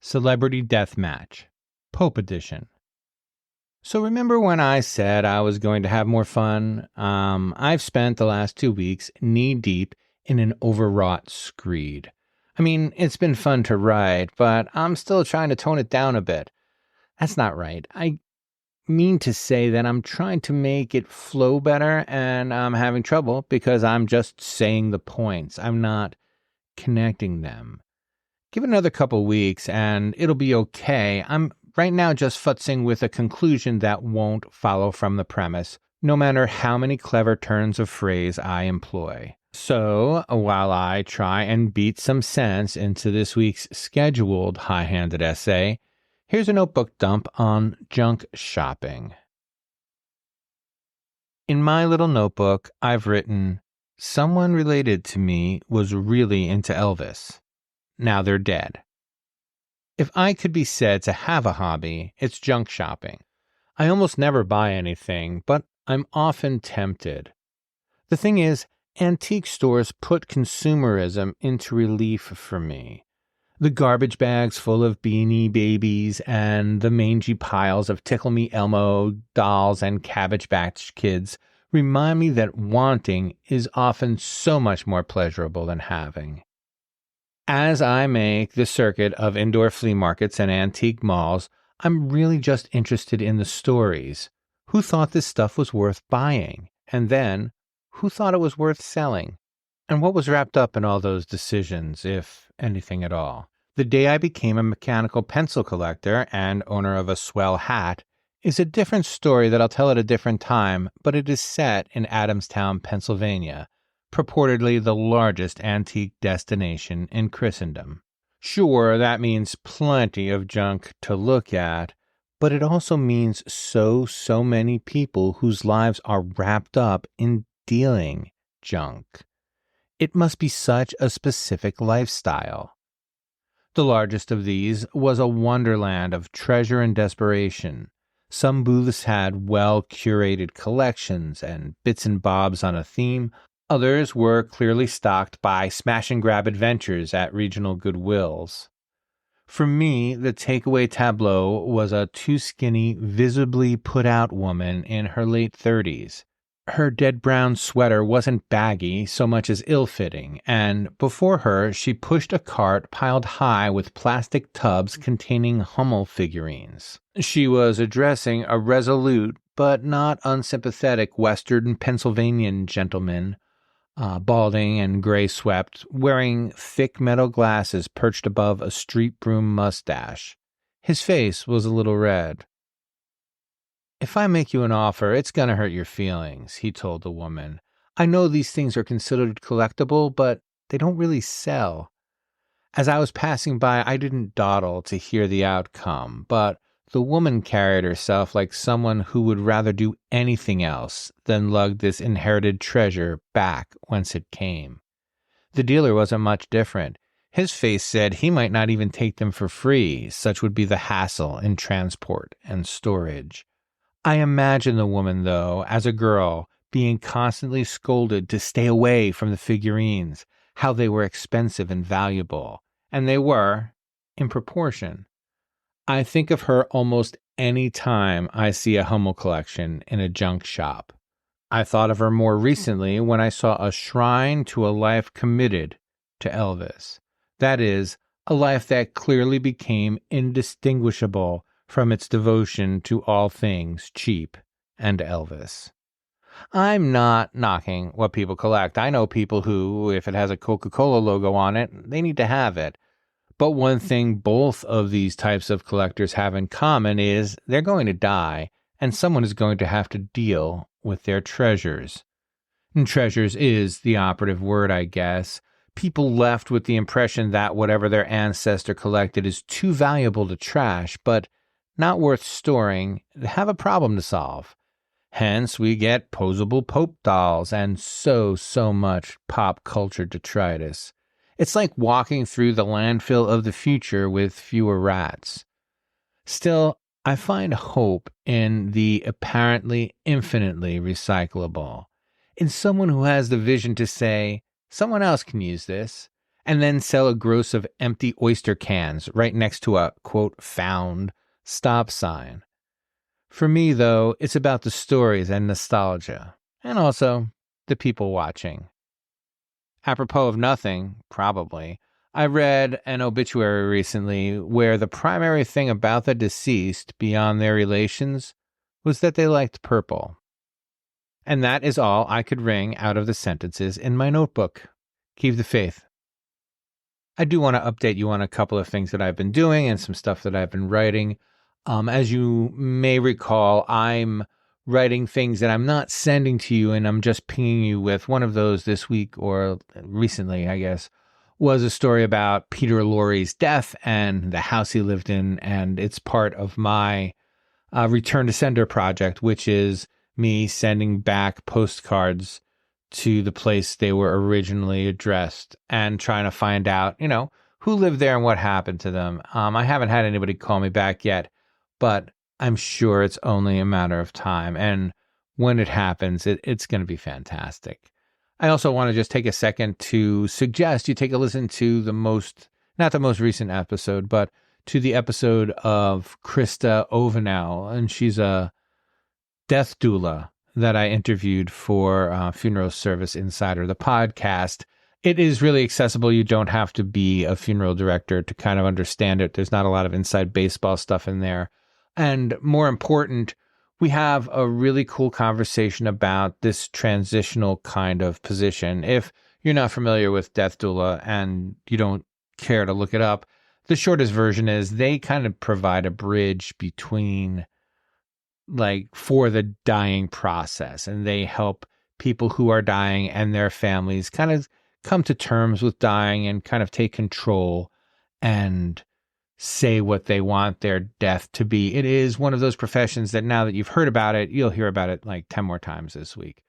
Celebrity Deathmatch, Pope Edition. So remember when I said I was going to have more fun? I've spent the last 2 weeks knee-deep in an overwrought screed. I mean, it's been fun to write, but I'm still trying to tone it down a bit. That's not right. I mean to say that I'm trying to make it flow better, and I'm having trouble because I'm just saying the points. I'm not connecting them. Give it another couple weeks and it'll be okay. I'm right now just futzing with a conclusion that won't follow from the premise, no matter how many clever turns of phrase I employ. So, while I try and beat some sense into this week's scheduled high-handed essay, here's a notebook dump on junk shopping. In my little notebook, I've written, someone related to me was really into Elvis. Now they're dead. If I could be said to have a hobby, it's junk shopping. I almost never buy anything, but I'm often tempted. The thing is, antique stores put consumerism into relief for me. The garbage bags full of Beanie Babies and the mangy piles of Tickle Me Elmo dolls and Cabbage Patch Kids remind me that wanting is often so much more pleasurable than having. As I make the circuit of indoor flea markets and antique malls, I'm really just interested in the stories. Who thought this stuff was worth buying? And then, who thought it was worth selling? And what was wrapped up in all those decisions, if anything at all? The day I became a mechanical pencil collector and owner of a swell hat is a different story that I'll tell at a different time, but it is set in Adamstown, Pennsylvania, purportedly the largest antique destination in Christendom. Sure, that means plenty of junk to look at, but it also means so many people whose lives are wrapped up in dealing junk. It must be such a specific lifestyle. The largest of these was a wonderland of treasure and desperation. Some booths had well-curated collections and bits and bobs on a theme. Others were clearly stocked by smash-and-grab adventures at regional Goodwills. For me, the takeaway tableau was a too-skinny, visibly put-out woman in her late 30s. Her dead brown sweater wasn't baggy so much as ill-fitting, and before her she pushed a cart piled high with plastic tubs containing Hummel figurines. She was addressing a resolute but not unsympathetic Western Pennsylvanian gentleman, balding and gray-swept, wearing thick metal glasses perched above a street broom mustache. His face was a little red. "If I make you an offer, it's going to hurt your feelings," he told the woman. "I know these things are considered collectible, but they don't really sell." As I was passing by, I didn't dawdle to hear the outcome, but the woman carried herself like someone who would rather do anything else than lug this inherited treasure back whence it came. The dealer wasn't much different. His face said he might not even take them for free, such would be the hassle in transport and storage. I imagine the woman, though, as a girl, being constantly scolded to stay away from the figurines, how they were expensive and valuable. And they were, in proportion. I think of her almost any time I see a Hummel collection in a junk shop. I thought of her more recently when I saw a shrine to a life committed to Elvis. That is, a life that clearly became indistinguishable from its devotion to all things cheap and Elvis. I'm not knocking what people collect. I know people who, if it has a Coca-Cola logo on it, they need to have it. But one thing both of these types of collectors have in common is they're going to die, and someone is going to have to deal with their treasures. And treasures is the operative word, I guess. People left with the impression that whatever their ancestor collected is too valuable to trash, but not worth storing, have a problem to solve. Hence, we get posable Pope dolls and so much pop culture detritus. It's like walking through the landfill of the future with fewer rats. Still, I find hope in the apparently infinitely recyclable, in someone who has the vision to say, someone else can use this, and then sell a gross of empty oyster cans right next to a, quote, found stop sign. For me, though, it's about the stories and nostalgia, and also the people watching. Apropos of nothing, probably, I read an obituary recently where the primary thing about the deceased, beyond their relations, was that they liked purple. And that is all I could wring out of the sentences in my notebook. Keep the faith. I do want to update you on a couple of things that I've been doing and some stuff that I've been writing. As you may recall, I'm writing things that I'm not sending to you, and I'm just pinging you with. One of those this week, or recently, I guess, was a story about Peter Lorre's death and the house he lived in, and it's part of my Return to Sender project, which is me sending back postcards to the place they were originally addressed and trying to find out, who lived there and what happened to them. I haven't had anybody call me back yet, but I'm sure it's only a matter of time. And when it happens, it's going to be fantastic. I also want to just take a second to suggest you take a listen to not the most recent episode, but to the episode of Krista Ovanel. And she's a death doula that I interviewed for Funeral Service Insider, the podcast. It is really accessible. You don't have to be a funeral director to kind of understand it. There's not a lot of inside baseball stuff in there. And more important, we have a really cool conversation about this transitional kind of position. If you're not familiar with death doula and you don't care to look it up, the shortest version is they kind of provide a bridge between, for the dying process, and they help people who are dying and their families kind of come to terms with dying and kind of take control and say what they want their death to be. It is one of those professions that now that you've heard about it, you'll hear about it 10 more times this week.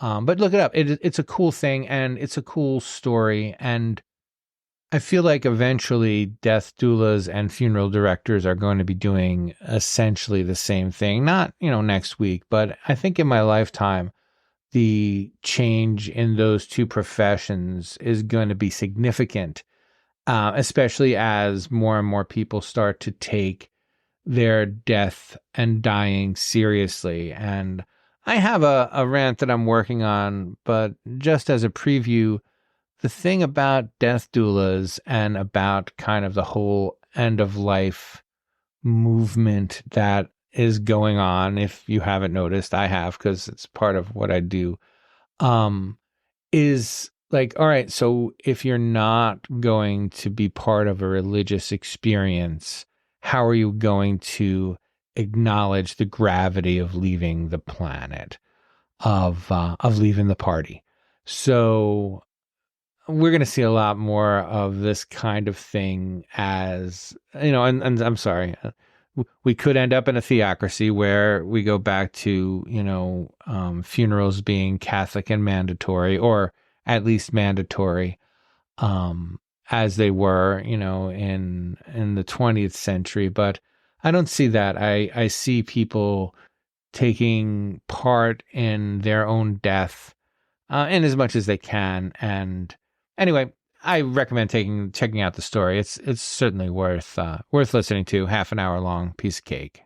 But look it up. It's a cool thing, and it's a cool story. And I feel like eventually death doulas and funeral directors are going to be doing essentially the same thing. Not, next week, but I think in my lifetime, the change in those two professions is going to be significant, especially as more and more people start to take their death and dying seriously. And I have a rant that I'm working on, but just as a preview, the thing about death doulas and about kind of the whole end of life movement that is going on, if you haven't noticed, I have, because it's part of what I do, is all right, so if you're not going to be part of a religious experience, how are you going to acknowledge the gravity of leaving the planet, of leaving the party? So we're going to see a lot more of this kind of thing as, and I'm sorry, we could end up in a theocracy where we go back to, funerals being Catholic and mandatory, or at least mandatory, as they were, in the 20th century. But I don't see that. I see people taking part in their own death in as much as they can. And anyway, I recommend checking out the story. It's certainly worth listening to. Half an hour long, piece of cake.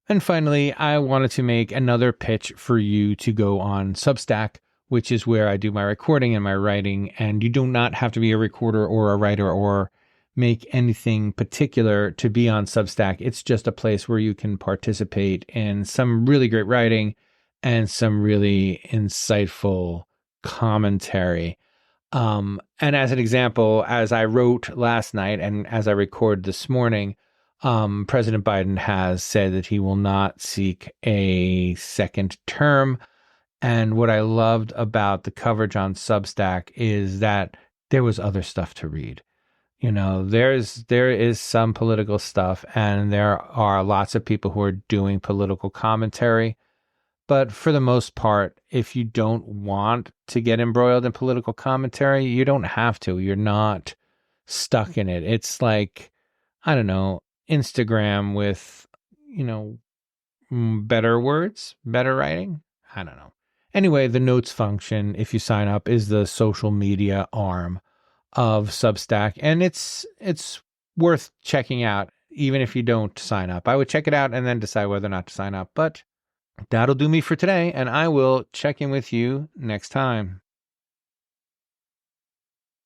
And finally, I wanted to make another pitch for you to go on Substack, which is where I do my recording and my writing. And you do not have to be a recorder or a writer or make anything particular to be on Substack. It's just a place where you can participate in some really great writing and some really insightful commentary. And as an example, as I wrote last night and as I record this morning, President Biden has said that he will not seek a second term. And what I loved about the coverage on Substack is that there was other stuff to read. There is some political stuff, and there are lots of people who are doing political commentary. But for the most part, if you don't want to get embroiled in political commentary, you don't have to. You're not stuck in it. It's like, I don't know, Instagram with, better words, better writing. I don't know. Anyway, the notes function, if you sign up, is the social media arm of Substack, and it's worth checking out, even if you don't sign up. I would check it out and then decide whether or not to sign up. But that'll do me for today, and I will check in with you next time.